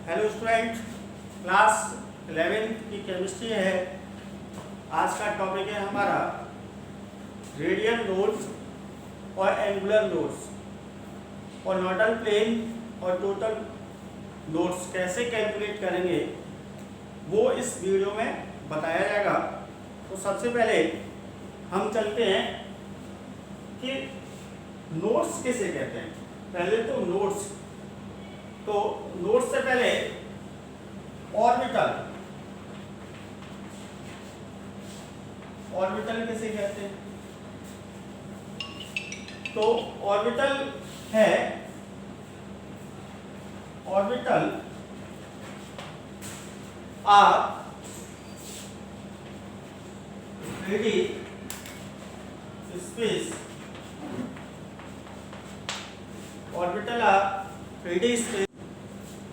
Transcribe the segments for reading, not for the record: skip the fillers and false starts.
Hello student, class 11 की chemistry है। आज का टॉपिक है हमारा रेडियल लोड्स और एंगुलर लोड्स और नॉर्डल प्लेन और टोटल लोड्स कैसे कैलकुलेट करेंगे वो इस वीडियो में बताया जाएगा। तो सबसे पहले हम चलते हैं कि नोड्स किसे कहते हैं। पहले तो नोड्स से पहले ऑर्बिटल किसे कहते हैं। तो orbital are 3D space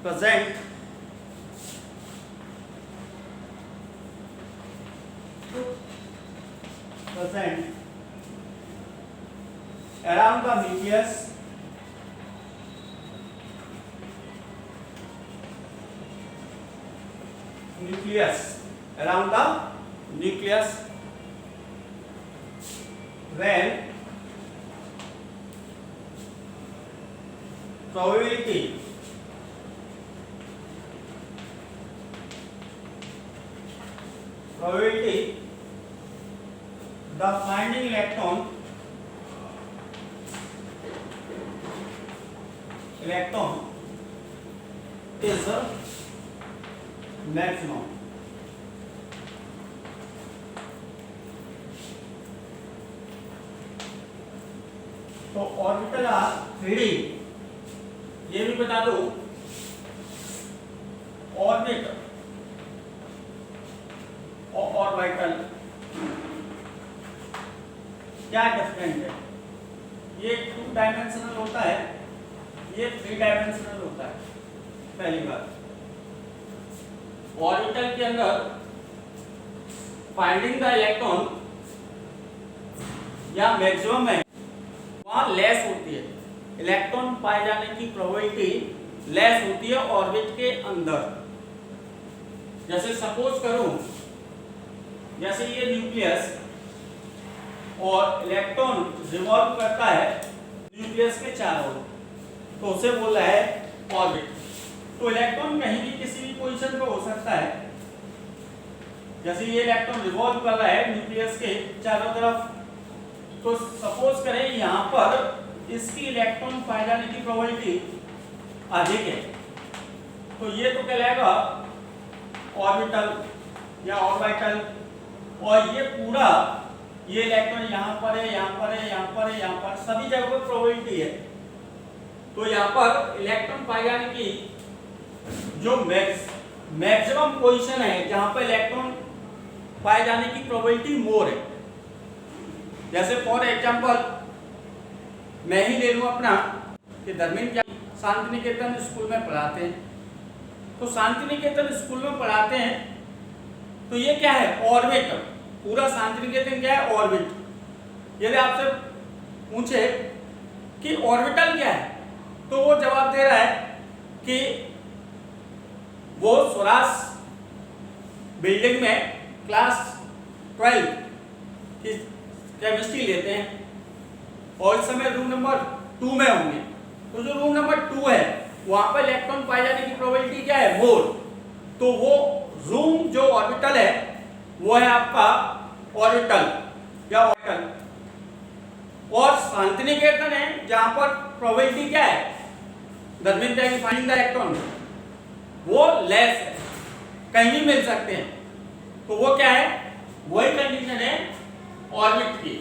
present around the nucleus around the nucleus when probability the finding electron is maximum। तो ऑर्बिटल आर 3D, ये भी बता दो ऑर्बिट और ऑर्बिटल क्या डिफरेंट है। ये 2 डायमेंशनल होता है, ये 3 डायमेंशनल होता है। पहली बात, ऑर्बिटल के अंदर फाइंडिंग द इलेक्ट्रॉन या मैक्सिमम है वहां लेस होती है, इलेक्ट्रॉन पाए जाने की प्रोबेबिलिटी लेस होती है ऑर्बिट के अंदर। जैसे सपोज करूं, जैसे ये न्यूक्लियस और इलेक्ट्रॉन रिवॉल्व करता है न्यूक्लियस के चारों ओर, तो उसे बोल रहा है ऑर्बिट। तो इलेक्ट्रॉन कहीं भी किसी भी पोजीशन पे हो सकता है। जैसे ये इलेक्ट्रॉन रिवॉल्व कर रहा है न्यूक्लियस के चारों तरफ, तो सपोज करें यहाँ पर इसकी इलेक्ट्रॉन पाए जाने की प्रोबेबिलिटी अधिक है, तो ये तो कहलाएगा ऑर्बिटल या ऑर्बिटल। और ये पूरा ये इलेक्ट्रॉन यहाँ पर है, यहाँ पर है, यहाँ पर है, यहाँ पर सभी जगह पर प्रोबेबिलिटी है। तो यहाँ पर इलेक्ट्रॉन पाए जाने की जो मैक्सिमम पोजीशन है जहाँ पर इलेक्ट्रॉन पाए जाने की प्रोबेबिलिटी मोर है। जैसे फॉर एग्जांपल मैं ही ले लूँ अपना कि धर्मेंद्र क्या शांति निकेतन स्कूल में पढ़ाते हैं। तो शांति निकेतन स्कूल में पढ़ाते हैं तो ये क्या है, ऑर्बिट। पूरा शांति निकेतन क्या है, ऑर्बिट। यदि आपसे पूछे कि ऑर्बिटल क्या है, तो वो जवाब दे रहा है कि वो स्वराज बिल्डिंग में क्लास 12 की केमिस्ट्री लेते हैं और इस समय रूम नंबर 2 में होंगे। तो जो रूम नंबर 2 है वहां पर इलेक्ट्रॉन पाए जाने की प्रोबेबिलिटी क्या है, मोर। तो वो रूम जो ऑर्बिटल है वो है आपका ऑर्बिटल या ऑर्बिटल। और शांति निकेतन है जहां पर प्रोबेबिलिटी क्या है, धर्मेंद्र की फाइंडिंग द इलेक्ट्रॉन, वो लेस है, कहीं भी मिल सकते हैं। तो वो क्या है, वही कंडीशन है ऑर्बिट की,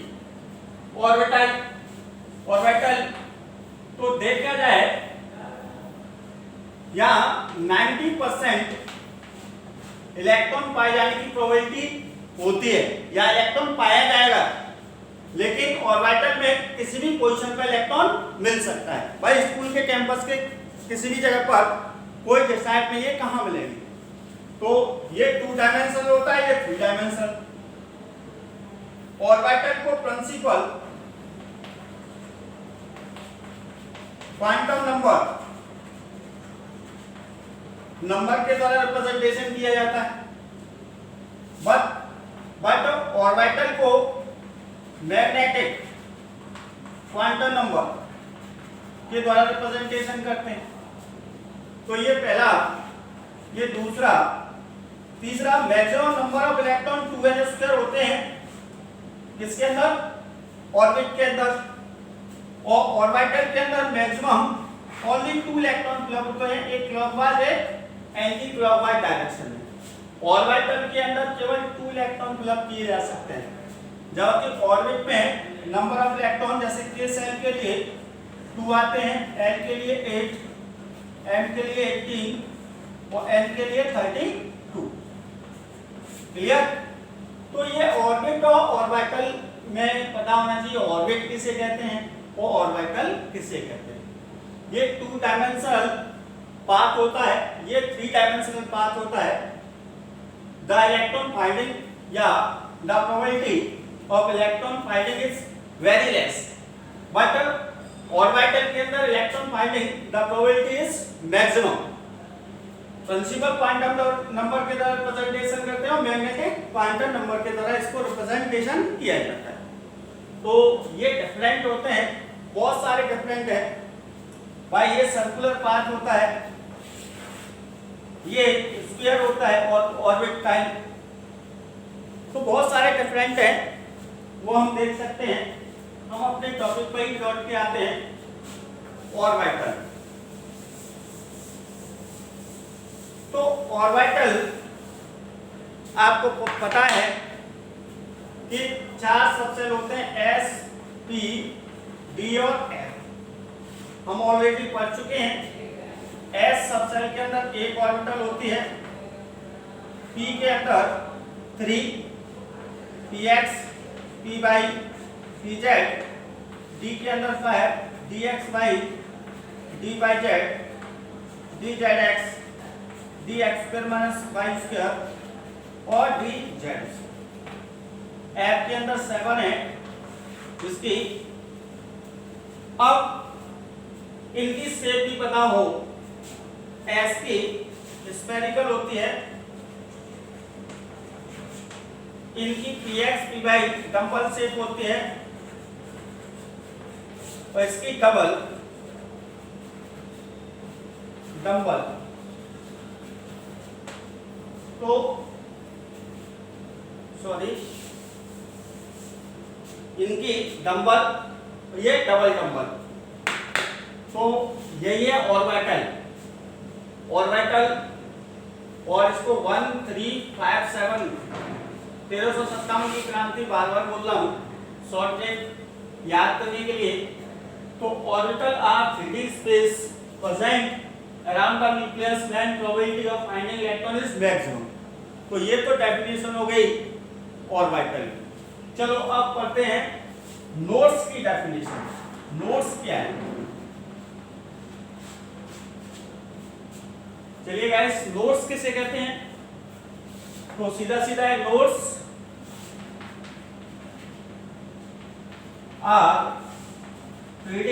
ऑर्बिटल। तो देखा जाए यहाँ 90% इलेक्ट्रॉन पाए जाने की प्रोबेबिलिटी होती है या इलेक्ट्रॉन पाया जाएगा, लेकिन ऑर्बिटल में किसी भी पोजीशन पर इलेक्ट्रॉन मिल सकता है। भाई स्कूल के कैंपस के किसी भी जगह पर कोई डिसाइड नहीं है कहाँ मिलेगी। तो ये 2 डायमेंशनल होता है, ये 3 डायमेंशनल। ऑर्बिटल को प्रिंसिपल क्वांटम नंबर नंबर के द्वारा रिप्रेजेंटेशन किया जाता है, बट ऑर्बिटल को मैग्नेटिक क्वांटम नंबर के द्वारा रिप्रेजेंटेशन करते हैं। तो ये पहला, ये दूसरा, तीसरा, maximum number of electron 2n² होते हैं किसके अंदर, ऑर्बिट के अंदर, और ऑर्बिटल के अंदर मैक्सिमम ओनली 2 इलेक्ट्रॉन फ्लप होते हैं, एक क्लॉकवाइज एक एंटी क्लॉकवाइज डायरेक्शन में। ऑर्बिटल के अंदर केवल 2 इलेक्ट्रॉन फ्लप किए जा सकते हैं, जबकि ऑर्बिट में नंबर ऑफ इलेक्ट्रॉन जैसे k सेल के लिए 2 आते हैं, l के लिए 8, m के लिए 18 और n के लिए 32। क्लियर? तो ये ऑर्बिट और ऑर्बिटल में पता होना चाहिए, ऑर्बिट किसे कहते हैं और ऑर्बिटल किसे कहते हैं। ये 2 डायमेंशनल पाथ होता है, ये 3 डायमेंशनल पाथ होता है। द इलेक्ट्रॉन फाइंडिंग या the probability of electron finding is very less, but orbital के अंदर electron finding the probability is maximum. Principal quantum number के द्वारा रिप्रेजेंटेशन करते हैं और मैग्नेटिक क्वांटम नंबर के द्वारा इसको रिप्रेजेंटेशन किया जाता है। तो ये डिफरेंट होते हैं, बहुत सारे डिफरेंट है भाई। ये सर्कुलर पाथ होता है, ये स्फीयर होता है और ऑर्बिटल, तो बहुत सारे डिफरेंट है, वो हम देख सकते हैं। हम अपने टॉपिक पर ही लौट के आते हैं, ऑर्बिटल। तो ऑर्बिटल आपको पता है कि 4 सबसेल होते हैं, s, p, d और f। हम ऑलरेडी पढ़ चुके हैं। s सबसेल के अंदर एक ऑर्बिटल होती है, p के अंदर 3, px, py, pz, d के अंदर 5, dxy, dyz, dzx, dx² - y² और dz। f के अंदर 7 है जिसकी, अब इनकी शेप भी पता हो, s की स्फेरिकल होती है, इनकी px, py डंबल शेप होती है और इसकी डबल डंबल। तो सॉरी, इनकी डंबल, ये डबल डंबल। तो यही है ऑर्बिटल। ऑर्बिटल, और इसको 1, 3, 5, 7 1357 की क्रांति बार बार बोल रहा हूँ शॉर्टकट याद करने के लिए। तो orbital are 3D space present around the nucleus when probability of finding electron is maximum. तो ये तो डेफिनेशन हो गई ऑर्बिटल। चलो अब पढ़ते हैं नोड्स की डेफिनेशन। नोड्स क्या है? चलिए गाइस, नोड्स किसे कहते हैं? तो सीधा सीधा है, nodes are 3D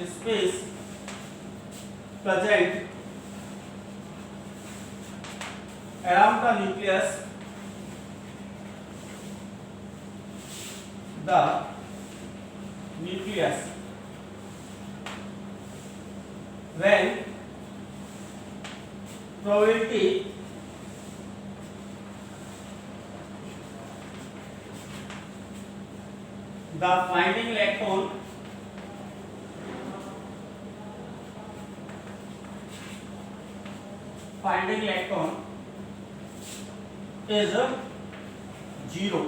space present around the nucleus, the nucleus when probability the finding electron is 0।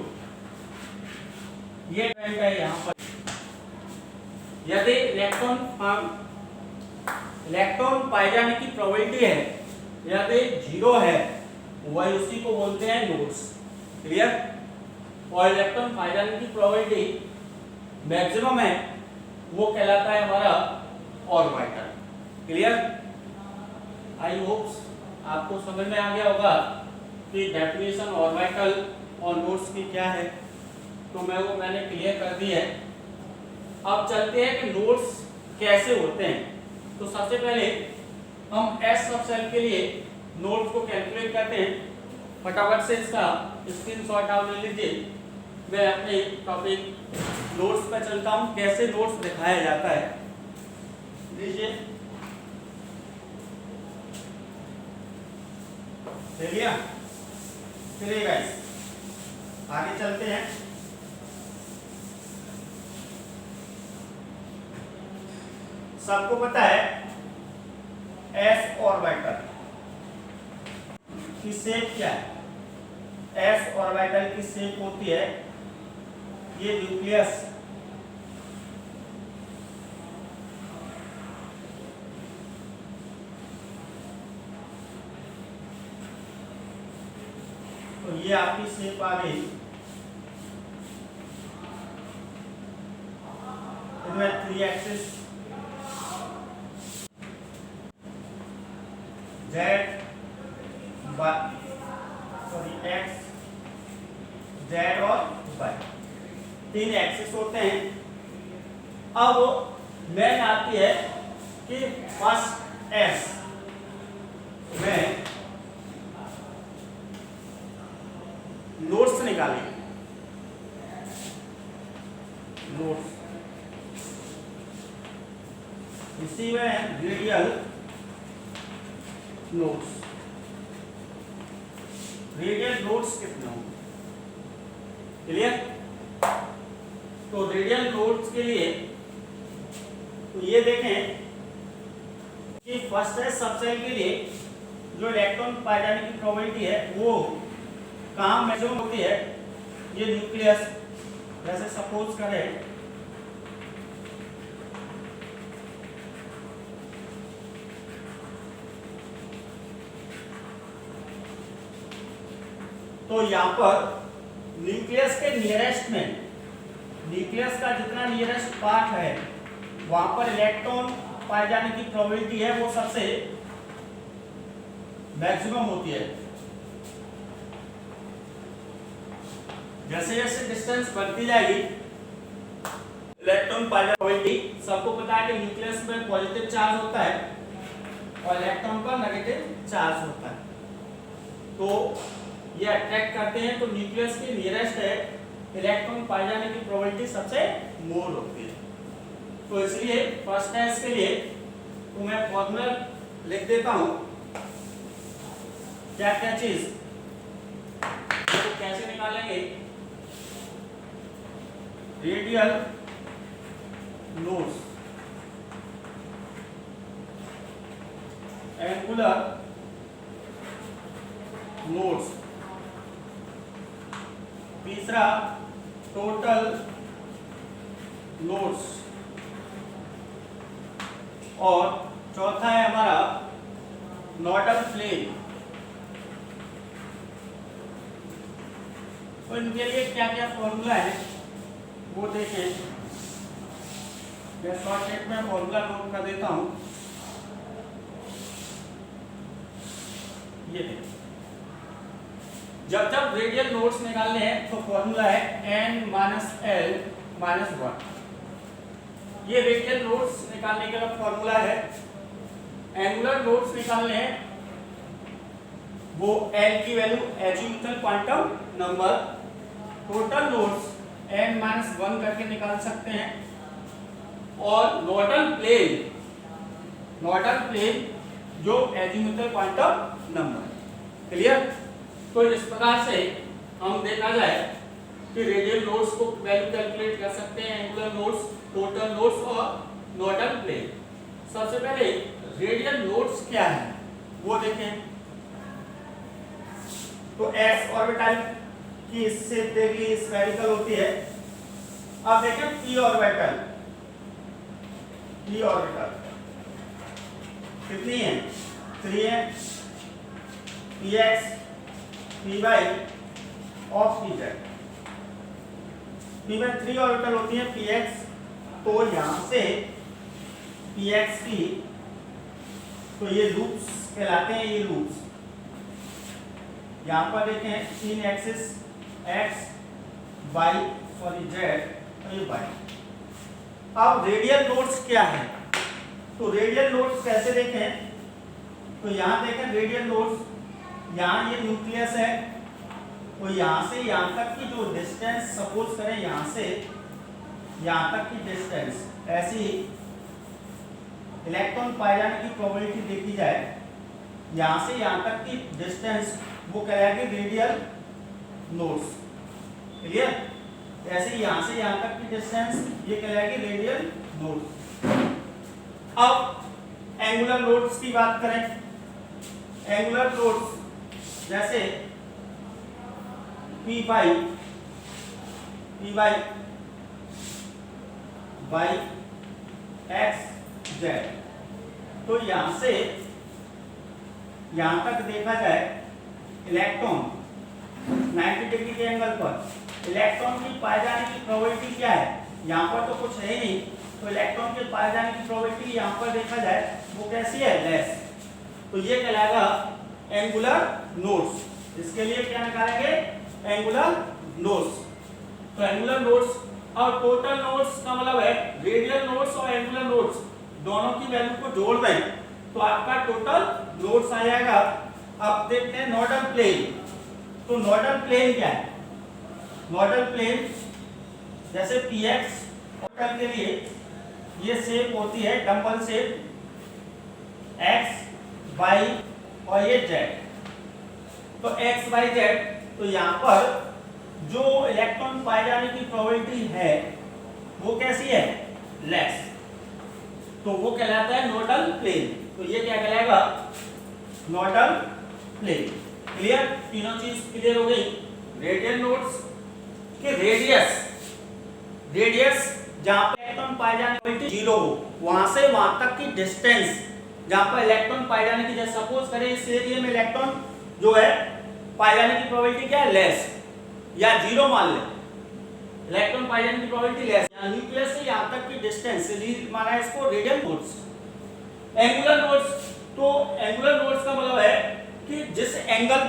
ये पॉइंट है यहाँ पर। यदि इलेक्ट्रॉन पाए जाने की प्रोबेबिलिटी है यदि 0 है, वही उसी को बोलते हैं नोड्स। क्लियर? और इलेक्ट्रॉन पाए जाने की प्रोबेबिलिटी मैक्सिमम है, वो कहलाता है हमारा ऑर्बिटल। क्लियर? आई होप्स आपको समझ में आ गया होगा कि डेफिनेशन ऑर्बिटल और नोड्स की क्या है। तो मैंने क्लियर कर दी है। अब चलते हैं कि नोड्स कैसे होते हैं। तो सबसे पहले हम एस सब सेल के लिए नोट्स को कैलकुलेट करते हैं। फटाफट से इसका स्क्रीनशॉट आप ले लीजिए। मैं अपने टॉपिक नोट्स पर चलता हूँ, कैसे नोट्स दिखाया जाता है। लीजिए, ले लिया। चलिए गाइस, आगे चलते हैं। सबको पता है एस ऑर्बिटल की शेप क्या है। एस ऑर्बिटल की शेप होती है ये न्यूक्लियस, तो ये आपकी शेप आ गई। इनमें 3 एक्सिस जेड एक्स जेड और वाई, 3 एक्सिस होते हैं। अब मेन आती है कि फर्स्ट एस में नोट्स निकालेंगे। नोट्स इसी में रेडियल नोट्स, रेडियल नोट्स कितने होंगे? क्लियर? तो रेडियल नोट्स के लिए तो ये देखें कि फर्स्ट एस सबसेल के लिए जो इलेक्ट्रॉन पाए जाने की प्रोबेबिलिटी है वो कहाँ मैक्सिमम होती है? ये न्यूक्लियस। जैसे सपोज करें तो यहाँ पर न्यूक्लियस के नियरेस्ट में, न्यूक्लियस का जितना नियरेस्ट पार्ट है वहां पर इलेक्ट्रॉन पाए जाने की प्रोबेबिलिटी है वो सबसे मैक्सिमम होती है। जैसे जैसे डिस्टेंस बढ़ती जाएगी इलेक्ट्रॉन पाए जाने की प्रोबेबिलिटी, सबको पता है कि न्यूक्लियस में पॉजिटिव चार्ज होता है और इलेक्ट्रॉन पर नेगेटिव चार्ज होता है, तो ये अट्रैक्ट करते हैं। तो न्यूक्लियस के नियरेस्ट है इलेक्ट्रॉन पाए जाने की प्रोबेबिलिटी सबसे मोर होती है। तो इसलिए फर्स्ट एस के लिए तो मैं फॉर्मूला लिख देता हूं। क्या क्या चीज तो कैसे निकालेंगे? रेडियल नोट्स, एंगुलर नोट्स, तीसरा टोटल नोट्स और चौथा है हमारा नोडल प्लेन। तो इनके लिए क्या क्या फॉर्मूला है वो देखें। मैं शॉर्टकट में फॉर्मूला नोट कर देता हूं। ये देखिए, जब जब रेडियल नोट्स निकालने हैं तो फॉर्मूला है n-l-1। ये रेडियल नोट्स निकालने के लिए फॉर्मूला है। एंगुलर नोट्स निकालने हैं वो l की value azimuthal quantum number, total notes n-1 करके निकाल सकते हैं, और नोडल प्लेन जो एजीमुथल क्वांटम नंबर। क्लियर? तो इस प्रकार से हम देखा जाए कि रेडियल नोट्स को वैल्यू कैलकुलेट कर सकते हैं, एंगुलर नोट्स, टोटल नोट्स और नोडल प्लेन। सबसे पहले रेडियल नोट्स क्या है वो देखें। तो एस ऑर्बिटल की शेप देख ली, स्फेरिकल होती है। अब देखें पी ऑर्बिटल, पी ऑर्बिटल कितनी है? 3 है। px py और pz, p में 3 ऑर्बिटल होती है px। तो यहां से px की तो ये लूप्स कहलाते हैं, ये लूप्स। यहां पर देखें 3 एक्सिस x y और z और ये y। अब रेडियल नोट्स क्या है? तो रेडियल नोट्स कैसे देखें तो यहाँ देखें रेडियल नोड्स, यहाँ ये न्यूक्लियस है, तो यहाँ से यहाँ तक की जो डिस्टेंस सपोज करें यहाँ से यहाँ तक की डिस्टेंस, ऐसी इलेक्ट्रॉन पाए जाने की प्रोबेबिलिटी देखी जाए, यहाँ से यहाँ तक की डिस्टेंस वो कहलाएगी रेडियल नोड्स। क्लियर? ऐसे यहाँ से यहाँ तक की डिस्टेंस ये कहलाएगी रेडियल नोड्स। अब एंगुलर नोड्स की बात करें, एंगुलर नोड्स जैसे P बाई x z, तो यहां से यहां तक देखा जाए इलेक्ट्रॉन 90 डिग्री के एंगल पर इलेक्ट्रॉन की पाए जाने की प्रोबेबिलिटी क्या है, यहां पर तो कुछ है नहीं, तो इलेक्ट्रॉन के पाए जाने की प्रोबेबिलिटी यहां पर देखा जाए वो कैसी है, लेस। तो ये कहलाएगा एंगुलर नोड्स। इसके लिए क्या निकालेंगे, एंगुलर नोड्स। तो एंगुलर नोड्स और टोटल नोड्स का मतलब है रेडियल नोड्स और एंगुलर नोड्स दोनों की वैल्यू को जोड़ दें तो आपका टोटल नोड्स आ जाएगा। अब देखते हैं नोडल प्लेन। तो नोडल प्लेन क्या है, नोडल प्लेन जैसे px नोडल के लिए ये शेप होती है डंबल शेप, x y और ये z। तो x y z, तो यहाँ पर जो इलेक्ट्रॉन पाए जाने की प्रोबेबिलिटी है वो कैसी है, लेस। तो वो कहलाता है नोडल प्लेन। तो ये क्या कहलाएगा, नोडल प्लेन। क्लियर? तीनों चीज क्लियर हो गई। रेडियल नोड्स के रेडियस जहां पर इलेक्ट्रॉन पाए जाने की प्रोबेबिलिटी 0 हो, वहां से वहां तक की डिस्टेंस जहां पर इलेक्ट्रॉन पाए जाने की, जैसे सपोज करें इस एरिया में इलेक्ट्रॉन जो है पाए जाने की प्रोबेबिलिटी क्या है, लेस या 0 मान ले, इलेक्ट्रॉन पाए जाने की प्रोबेबिलिटी लेस। यहाँ न्यूक्लियस से यहाँ तक की डिस्टेंस माना है इसको रेडियल नोड्स। एंगुलर नोड्स, तो एंगुलर नोड्स का मतलब है कि जिस एंगल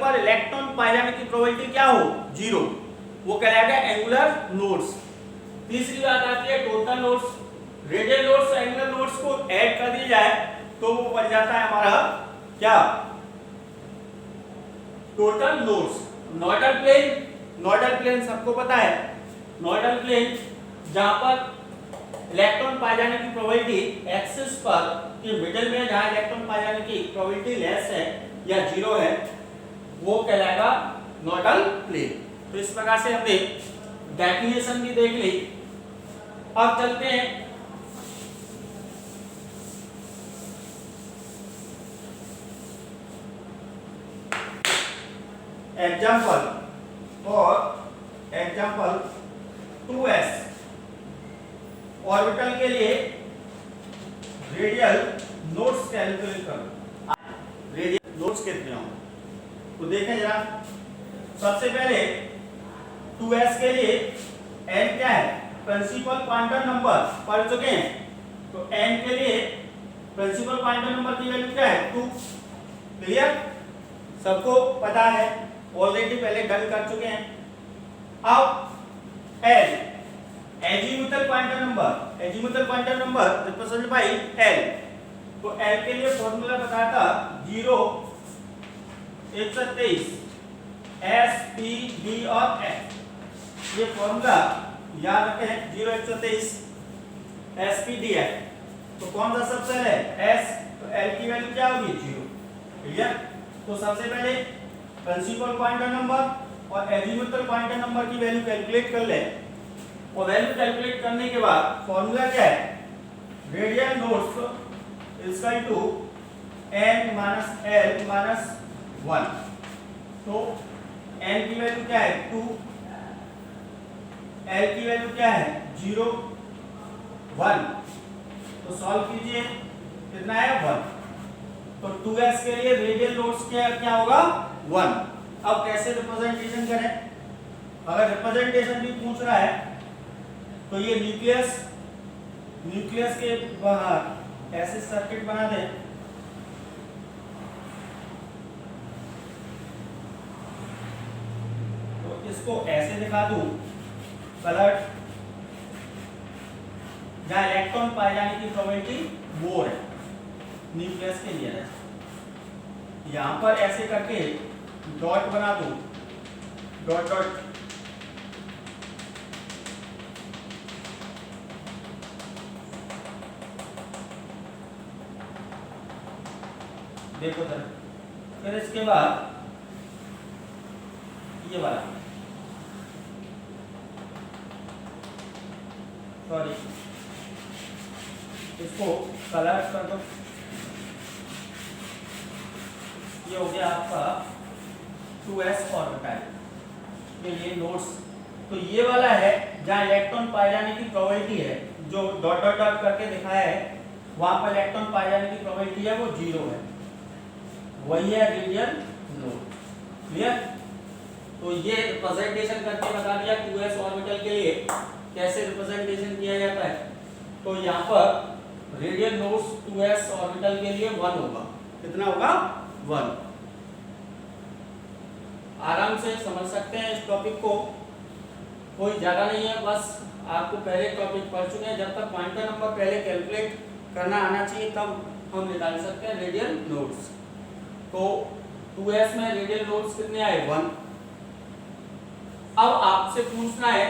पर इलेक्ट्रॉन पाए जाने की प्रोबेबिलिटी क्या हो, 0, वो कहलाएगा एंगुलर नोड्स। तीसरी बात आती है टोटल नोड्स। रेडियल नोड्स और एंगुलर नोड्स को ऐड कर दिया जाए तो वो बन जाता है हमारा क्या, टोटल नोड्स। नोडल प्लेन सबको पता है, नोडल प्लेन जहां पर इलेक्ट्रॉन पाए जाने की प्रोबेबिलिटी एक्सिस पर के मिडिल में जहां इलेक्ट्रॉन पाए जाने की प्रोबेबिलिटी लेस है या 0 है वो कहलाएगा नोडल प्लेन। तो इस प्रकार से हमने डेफिनेशन भी देख ली। अब चलते हैं एग्जाम्पल 2s ऑर्बिटल के लिए रेडियल नोड्स कैलकुलेट करो। रेडियल नोड्स कितने होंगे, तो देखें जरा। सबसे पहले 2s के लिए n क्या है, प्रिंसिपल क्वांटम नंबर पढ़ चुके हैं, तो n के लिए प्रिंसिपल क्वांटम नंबर की वैल्यू क्या है, 2। क्लियर? सबको पता है, ऑलरेडी पहले डन कर चुके हैं। अब L azimuthal quantum number represented by L। तो L के लिए फॉर्मूला बताया था 0 123 S P D और F। ये फॉर्मूला याद रखें, 0 123 S P D F। तो कौन सा सबसे है, S, तो L की वैल्यू क्या होगी, 0। क्लियर? तो सबसे पहले प्रिंसिपल क्वांटम नंबर और एजीमुथल क्वांटम नंबर की वैल्यू कैलकुलेट कर ले, और वैल्यू कैलकुलेट करने के बाद फॉर्मूला क्या है, radial nodes equal to n minus l minus 1। तो n की वैल्यू क्या है, 2, l की वैल्यू क्या है, 0 1। तो सॉल्व कीजिए, कितना है, 1। तो 2s के लिए रेडियल नोड्स क्या होगा, 1। अब कैसे रिप्रेजेंटेशन करें, अगर रिप्रेजेंटेशन भी पूछ रहा है तो ये न्यूक्लियस के बाहर ऐसे सर्किट बना दें, तो इसको ऐसे दिखा दूं, कलर जहां इलेक्ट्रॉन पाए जाने की प्रोबेबिलिटी 4 है, न्यूक्लियस के लिए है। यहाँ पर ऐसे करके डॉट बना दूं, डॉट डॉट, देखो जरा। फिर इसके बाद ये वाला, सॉरी इसको कलर कर दो। ये हो गया आपका 2s ऑर्बिटल के लिए नोट्स। तो ये वाला है जहाँ इलेक्ट्रॉन पाए जाने की प्रोबेबिलिटी है, जो डॉट डॉट डॉट करके दिखाया है वहां पर इलेक्ट्रॉन पाए जाने की प्रोबेबिलिटी है वो 0 है, वही है रेडियल नोट। क्लियर? तो ये रिप्रेजेंटेशन करके बता दिया 2s ऑर्बिटल के लिए कैसे रिप्रेजेंटेशन किया जाता है। तो यहाँ पर रेडियल नोट्स 2s ऑर्बिटल के लिए 1 होगा। कितना होगा? 1। आराम से समझ सकते हैं इस टॉपिक को, कोई ज्यादा नहीं है, बस आपको पहले टॉपिक पढ़ चुके हैं। जब तक पॉइंटर नंबर पहले कैलकुलेट करना आना चाहिए तब हम निकाल सकते हैं रेडियल नोट्स। तो 2s में रेडियल नोट्स कितने आए? 1। अब आपसे पूछना है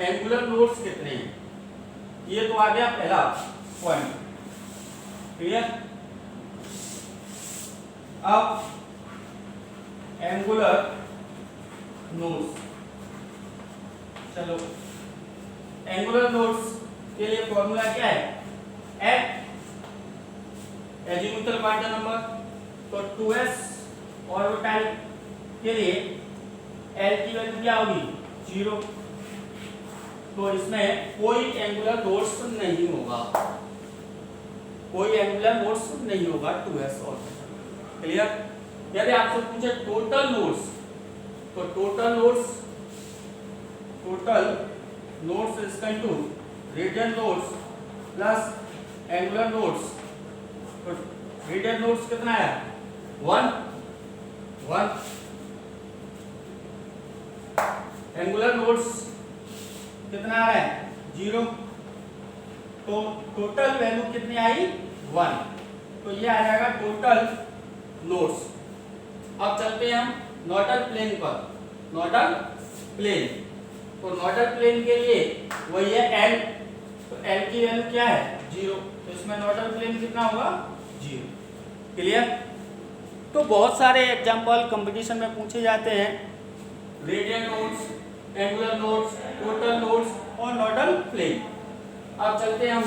एंगुलर नोट्स कितने हैं। ये तो आ गया पहला पॉइंट। क्लियर? अब एंगुलर नोट्स, चलो एंगुलर नोट्स के लिए फॉर्मूला क्या है? Azimuthal quantum number. तो 2s ऑर्बिटल के लिए L की वैल्यू क्या होगी? 0। तो इसमें कोई एंगुलर नोट्स नहीं होगा, कोई एंगुलर नोट्स नहीं होगा 2s ऑर्बिटल। क्लियर? यदि आपसे पूछे टोटल नोट्स, तो total nodes is equal to radial nodes plus angular nodes. तो रेडियल नोट्स कितना है? 1। एंगुलर नोट्स कितना आ रहा है? 0। तो टोटल वैल्यू कितनी आई? 1। तो ये आ जाएगा टोटल नोट्स। अब चलते हैं हम नोडल प्लेन पर। नोडल प्लेन, तो नोडल प्लेन के लिए वही है L। तो L की वैल्यू क्या है? 0। तो इसमें नोडल प्लेन कितना होगा? 0। क्लियर? तो बहुत सारे एग्जांपल कंपटीशन में पूछे जाते हैं, radial notes, angular notes, total notes और नोडल प्लेन। अब चलते हैं हम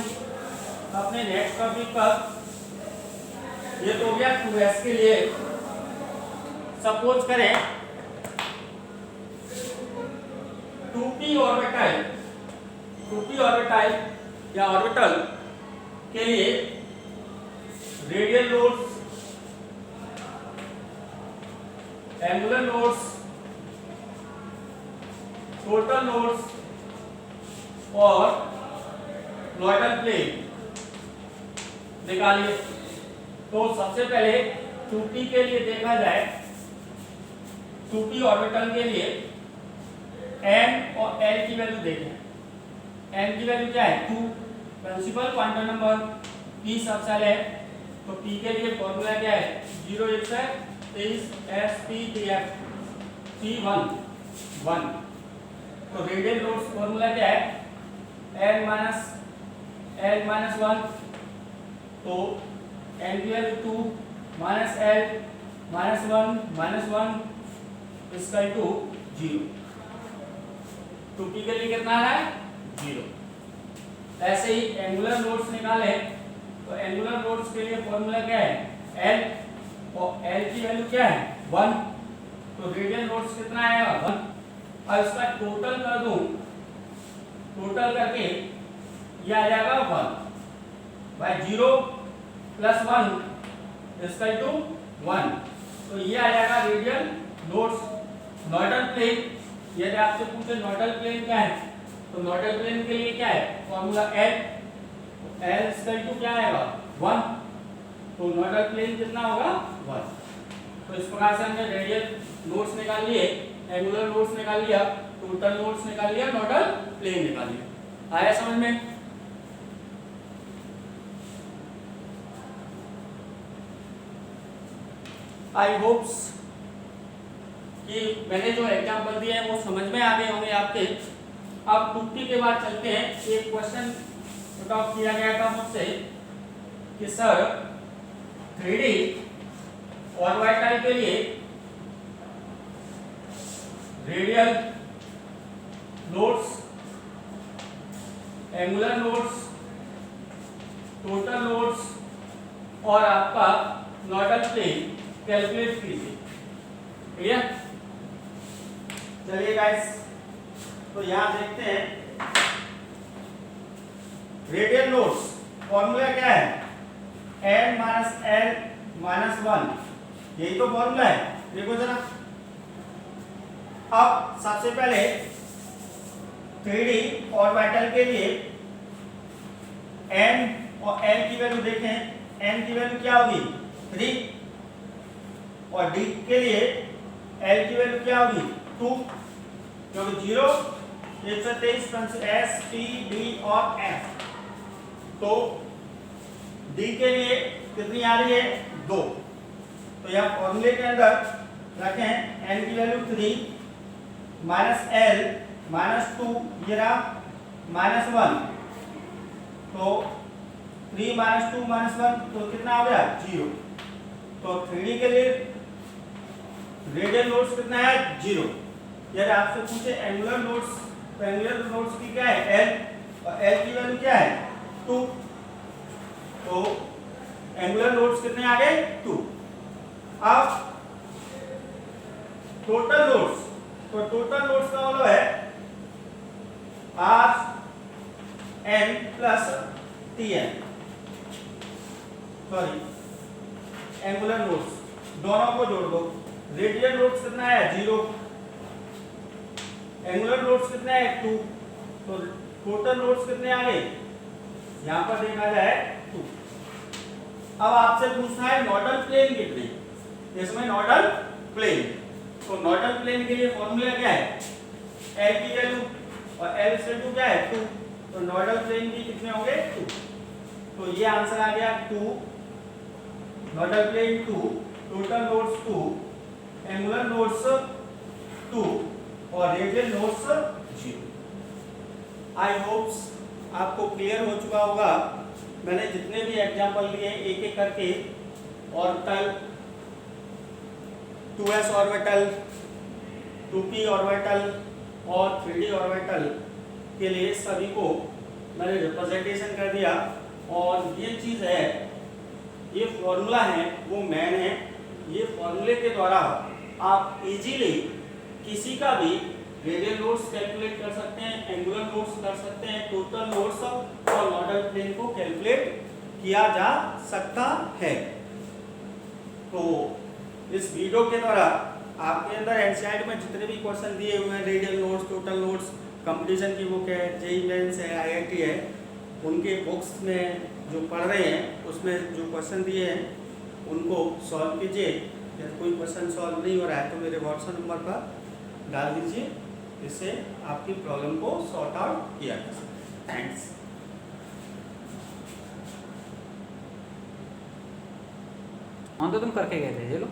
अपने नेक्स्ट टॉपिक पर। ये तो हो गया 2s के लिए। सपोज करें 2p ऑर्बिटल या ऑर्बिटल के लिए radial notes, angular notes, total notes और नोडल प्लेन निकालिए। तो सबसे पहले 2p के लिए देखा जाए, 2p ऑर्बिटल के लिए n और l की वैल्यू देखें। n की वैल्यू क्या है? 2। Principal quantum number p subshell है। तो p के लिए फॉर्मूला क्या है? 0 1 से 23 sp/df p1 1। तो रेडियल नोट्स फॉर्मूला क्या है? n - l - 1। तो n की वैल्यू 2 माइनस l माइनस 1 इसका टू 0। 2p के लिए कितना आ रहा है? 0। ऐसे ही एंगुलर नोट्स निकाले, तो एंगुलर नोट्स के लिए फॉर्मूला क्या है? l, और l की वैल्यू क्या है? 1। तो रेडियल नोट्स कितना आएगा? 1। अब इसका टोटल कर दूं, टोटल करके ये आ जाएगा 1 बाय 0 प्लस 1 इसका टू 1। तो ये आ जाएगा रेडियल नोट्स। नोडल प्लेन, यदि आपसे पूछे नोडल प्लेन क्या है, तो नोडल प्लेन के लिए क्या है? फॉर्मूला L इसका टू क्या आएगा? 1। तो नोडल प्लेन कितना होगा? 1। तो इस प्रकार से हमने रेडियल नोट्स निकाल लिए, एंगुलर नोट्स निकाल लिया, टोटल नोट्स निकाल लिया, नोडल प्लेन निकाल लिया। आया समझ में? आई होप्स कि मैंने जो एग्जाम्पल दिए हैं वो समझ में आ गए होंगे आपके। अब 2P के बाद चलते हैं। एक क्वेश्चन पुट आउट किया गया था मुझसे कि सर 3D ऑर्बिटल के लिए radial loads, angular loads, total loads और आपका नॉर्डल प्लेन कैलकुलेट कीजिए। क्लियर? चलिए गाइस, तो यहां देखते हैं रेडियल लोड्स फॉर्मूला क्या है, n माइनस l माइनस 1, यही तो फॉर्मूला है। देखो जरा, अब सबसे पहले 3D ऑर्बिटल के लिए n और l की वैल्यू देखें। n की वैल्यू क्या होगी 3 और d के लिए l की वैल्यू क्या होगी 2, क्योंकि 0 123 S T D और F। तो d के लिए कितनी आ रही है 2, तो यहाँ फॉर्मूले के अंदर रखें n की वैल्यू 3 माइनस l माइनस 2, ये रहा माइनस 1, तो 3 माइनस 2 माइनस 1 तो कितना हो गया 0। तो 3D के लिए रेडियल लोड्स कितना है 0। यदि आपसे पूछे एंगुलर लोड्स, तो एंगुलर लोड्स की क्या है l और l की वैल्यू क्या है 2, तो एंगुलर लोड्स कितने आ गए 2। अब टोटल लोड्स, तो टोटल लोड्स का मतलब है R n plus Tn, sorry angular loads दोनों को जोड़ दो। रेडियल लोड्स कितना है 0, एंगुलर लोड्स कितना है 2, तो टोटल लोड्स कितने आ गए यहां पर देखा जाए 2। अब आपसे पूछना है नॉर्डल प्लेन कितने, इसमें नॉर्डल प्लेन, तो नॉर्डल प्लेन के लिए फॉर्मूला क्या है l की वैल्यू और l से 2 क्या है 2, तो नॉर्डल प्लेन भी कितने होंगे 2। तो ये आंसर आ गया 2, nodal plane 2, total nodes 2, angular nodes 2 और रेडियल लोड्स 0। आई होप्स आपको क्लियर हो चुका होगा। मैंने जितने भी एग्जांपल लिए एक एक करके, orbital, 2s orbital, 2p orbital और 3D ऑर्बिटल के लिए सभी को मैंने रिप्रेजेंटेशन कर दिया। और ये चीज़ है, ये फॉर्मूला है वो मेन है। ये फॉर्मूले के द्वारा आप इजीली किसी का भी रेडियल लोड्स कैलकुलेट कर सकते हैं, एंगुलर लोड्स कर सकते हैं, टोटल लोड्स और नॉर्डल प्लेन को कैलकुलेट किया जा सकता है। तो इस वीडियो के द्वारा आपके अंदर एनसीईआरटी में जितने भी क्वेश्चन दिए हुए हैं, radial loads, total loads, competition की बुक है, जेईई मेंस है, आईआईटी है, उनके बुक्स में जो पढ़ रहे हैं उसमें जो क्वेश्चन दिए हैं उनको सॉल्व कीजिए। यदि कोई क्वेश्चन सॉल्व नहीं हो रहा है तो मेरे व्हाट्सएप नंबर पर डाल दीजिए, इससे आपकी प्रॉब्लम को सॉर्ट आउट किया जा सकता है। थैंक्स। हाँ तो तुम करके गए थे, चलो।